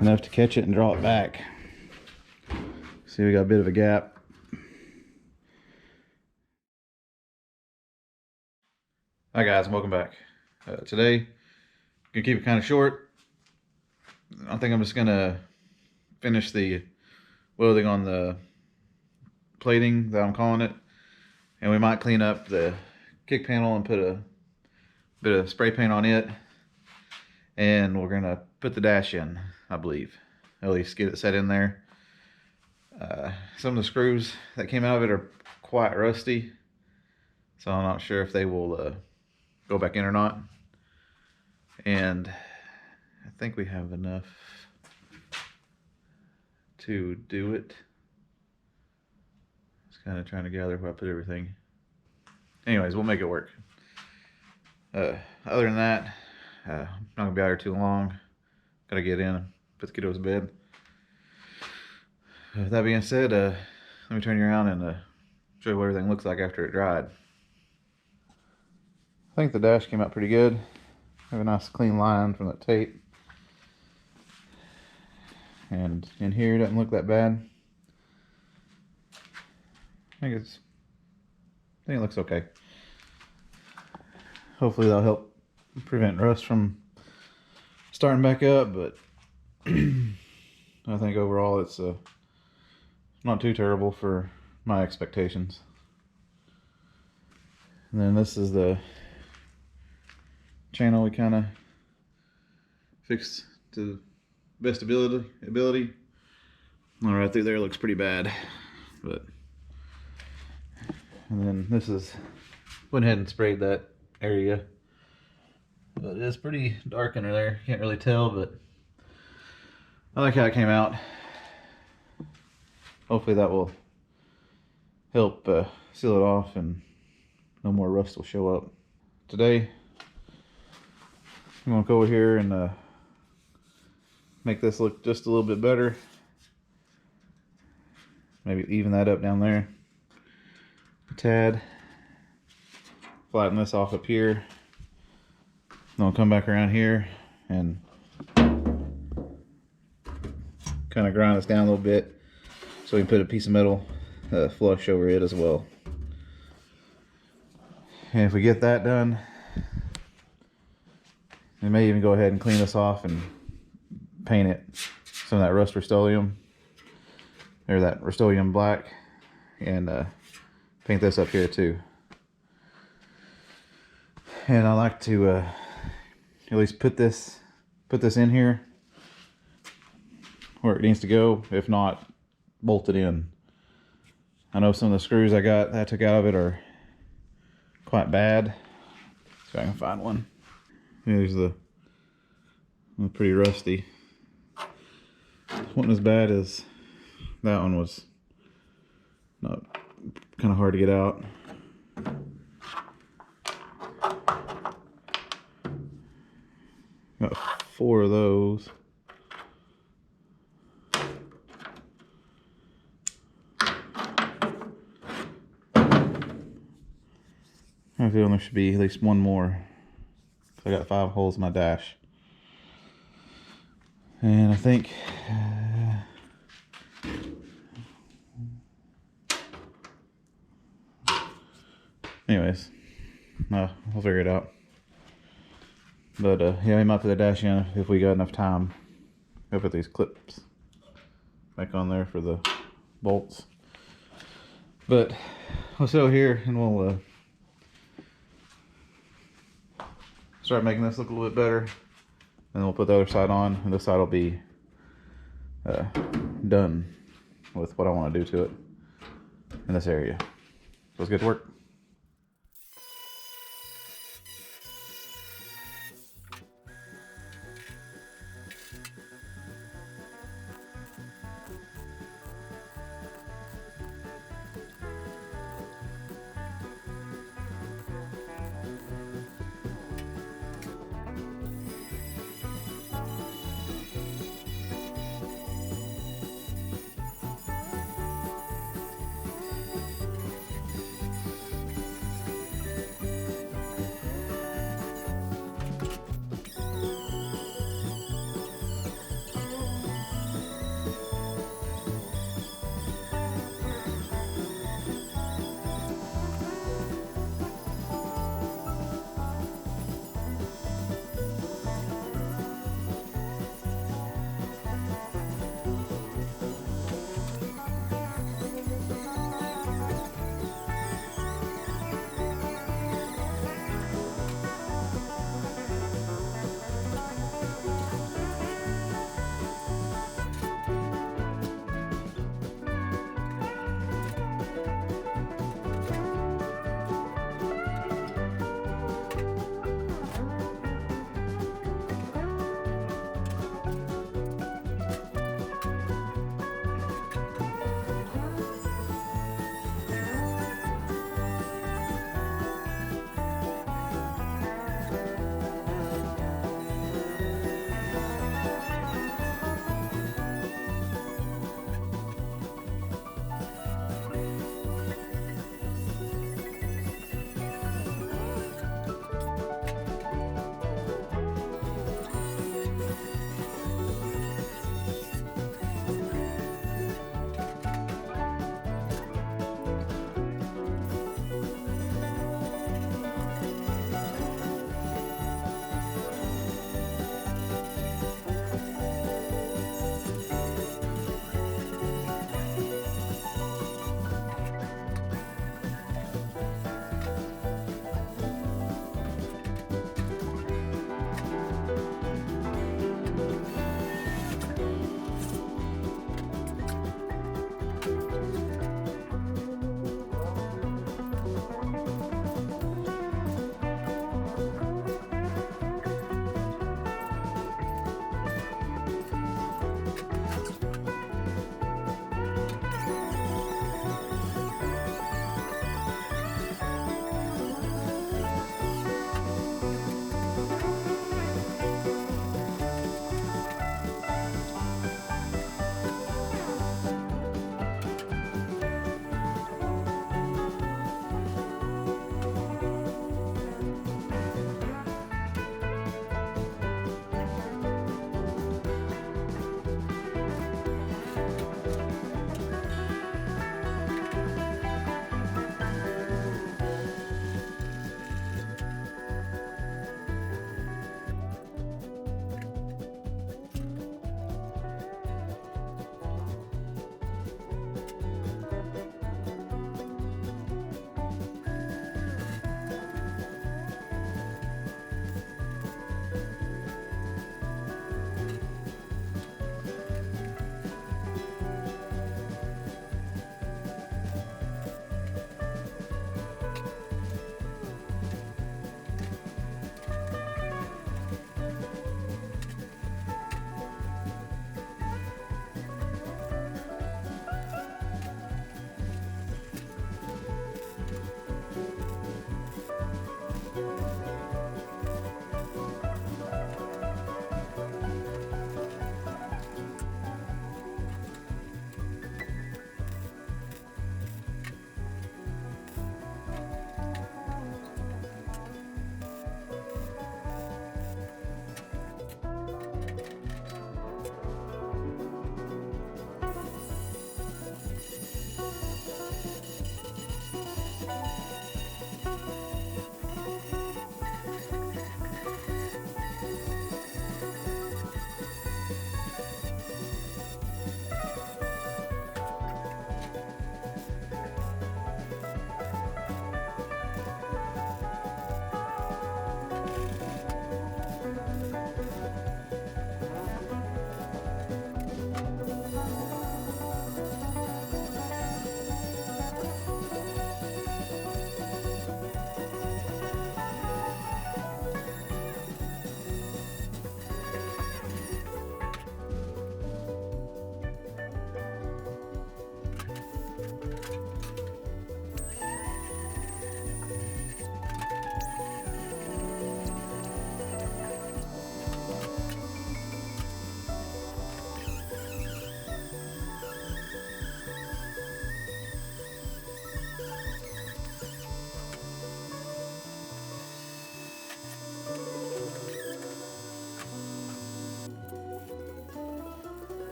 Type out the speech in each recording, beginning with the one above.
enough to catch it and draw it back. See, we got a bit of a gap. Hi guys, and welcome back. Today, gonna keep it kind of short. I think I'm just gonna finish the welding on the plating that I'm calling it, and we might clean up the kick panel and put a bit of spray paint on it, and we're gonna put the dash in, I believe. At least get it set in there. Some of the screws that came out of it are quite rusty, so I'm not sure if they will go back in or not. And I think we have enough to do it. Just kind of trying to gather where I put everything. Anyways, we'll make it work. Other than that, I'm not gonna be out here too long. Gotta get in, put the kiddos to bed. That being said, let me turn you around and show you what everything looks like after it dried. I think the dash came out pretty good. I have a nice clean line from that tape. And in here, it doesn't look that bad. I think it looks okay. Hopefully that'll help prevent rust from starting back up, but I think overall it's not too terrible for my expectations. And then this is the channel we kind of fixed to the best ability. All right, through there looks pretty bad, but and then this is went ahead and sprayed that area, but it's pretty dark under there. Can't really tell, but I like how it came out. Hopefully that will help seal it off and no more rust will show up. Today I'm gonna go over here and make this look just a little bit better. Maybe even that up down there a tad. Flatten this off up here. Then I'll come back around here and kind of grind this down a little bit so we can put a piece of metal flush over it as well. And if we get that done, we may even go ahead and clean this off and paint it some of that rust Rust-Oleum, or that Rust-Oleum black, and paint this up here too. And I like to at least put this in here where it needs to go. If not, bolt it in. I know some of the screws I took out of it are quite bad. So I can find one. Here's the pretty rusty. This wasn't as bad as that one was. Not kind of hard to get out. Got 4 of those. I feel there should be at least one more. I got 5 holes in my dash. And I think anyways, we'll figure it out. But yeah, we might put the dash in if we got enough time. I'll put these clips back on there for the bolts. But we'll sit here and we'll start making this look a little bit better. And then we'll put the other side on, and this side will be done with what I want to do to it in this area. So let's get to work.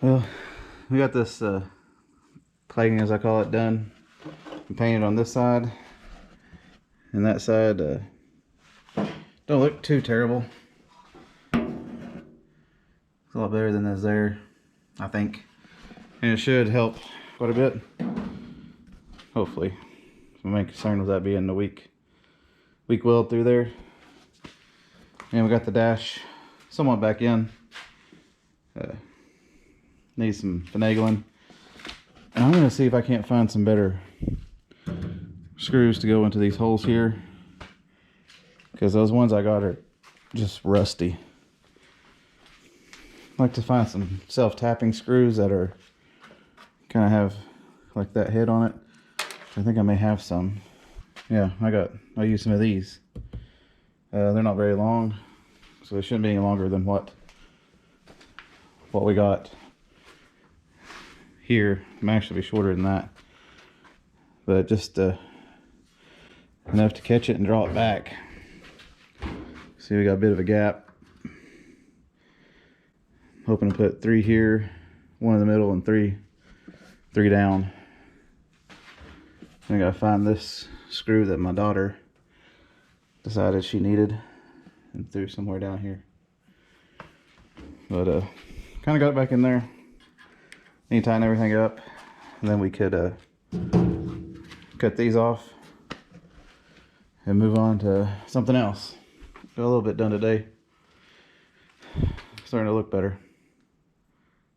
Well, we got this plating, as I call it, done and painted on this side, and that side don't look too terrible. It's a lot better than this there, I think, and it should help quite a bit, hopefully. I'm main concern with that being the weak weld through there. And we got the dash somewhat back in. Needs some finagling. And I'm gonna see if I can't find some better screws to go into these holes here, because those ones I got are just rusty. I like to find some self-tapping screws that are kind of have like that head on it. I think I may have some. Yeah, I use some of these. They're not very long, so they shouldn't be any longer than what we got here. It may actually be shorter than that, but just enough to catch it and draw it back. See, we got a bit of a gap. Hoping to put 3 here, 1 in the middle, and 3 down. I gotta find this screw that my daughter decided she needed and threw somewhere down here. But kind of got it back in there. Need to tighten everything up, and then we could cut these off and move on to something else. Got a little bit done today. Starting to look better.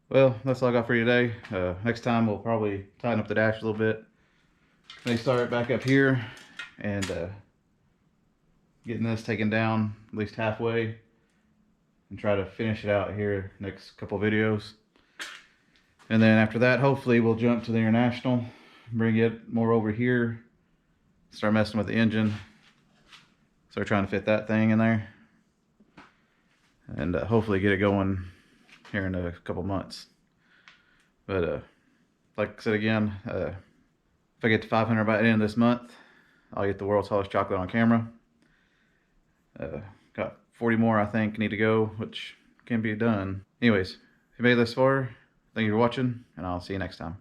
Well, that's all I got for you today. Next time we'll probably tighten up the dash a little bit. They start it back up here and getting this taken down at least halfway and try to finish it out here next couple videos. And then after that, hopefully we'll jump to the International, bring it more over here, start messing with the engine, start trying to fit that thing in there, and hopefully get it going here in a couple months. But like I said again, if I get to 500 by the end of this month, I'll get the world's tallest chocolate on camera. Got 40 more I think need to go, which can be done. Anyways, if you made it this far, thank you for watching, and I'll see you next time.